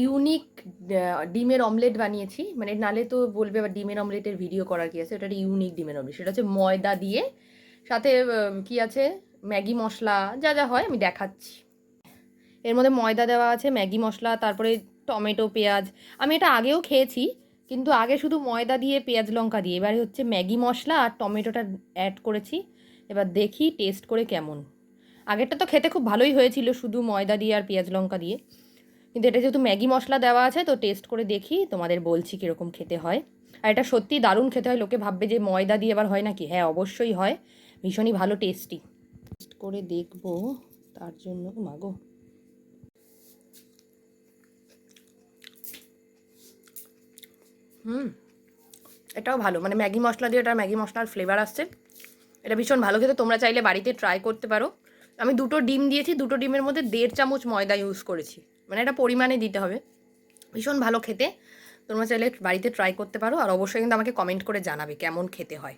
Unique ডিমের omelette বানিয়েছি, মানে নালে তো বলবে আবার ডিমের অমলেটের ভিডিও করার কি আছে, এটা একটা ইউনিক ডিমের অমলেট। সেটা হচ্ছে ময়দা দিয়ে, সাথে কি আছে, ম্যাগি মশলা, যা যা হয় আমি দেখাচ্ছি। এর মধ্যে ময়দা দেওয়া আছে, ম্যাগি মশলা, তারপরে টমেটো, পেঁয়াজ। আমি এটা আগেও খেয়েছি, কিন্তু আগে শুধু ময়দা দিয়ে পেঁয়াজ লঙ্কা দিয়ে, এবারে হচ্ছে ম্যাগি মশলা আর টমেটোটা অ্যাড করেছি। এবার দেখি টেস্ট করে কেমন। আগেরটা তো খেতে খুব ভালোই হয়েছিল শুধু ময়দা দিয়ে আর পেঁয়াজ লঙ্কা দিয়ে, কিন্তু এটা যেহেতু ম্যাগি মশলা দেওয়া আছে তো টেস্ট করে দেখি, তোমাদের বলছি কীরকম খেতে হয়। আর এটা সত্যি দারুণ খেতে হয়। লোকে ভাববে যে ময়দা দিয়ে আবার হয় নাকি, হ্যাঁ অবশ্যই হয়, ভীষণই ভালো টেস্টি। টেস্ট করে দেখবো, তার জন্য মাগো। এটাও ভালো, মানে ম্যাগি মশলা দিয়ে এটা ম্যাগি মশলার ফ্লেভার আসছে। এটা ভীষণ ভালো খেতে, তোমরা চাইলে বাড়িতে ট্রাই করতে পারো। আমি 2টো ডিম দিয়েছি, 2টো ডিমের মধ্যে 1.5 চামচ ময়দা ইউজ করেছি, মানে এটা পরিমাণে দিতে হবে। ভীষণ ভালো খেতে, তোমরা চাইলে বাড়িতে ট্রাই করতে পারো। আর অবশ্যই কিন্তু আমাকে কমেন্ট করে জানাবে কেমন খেতে হয়।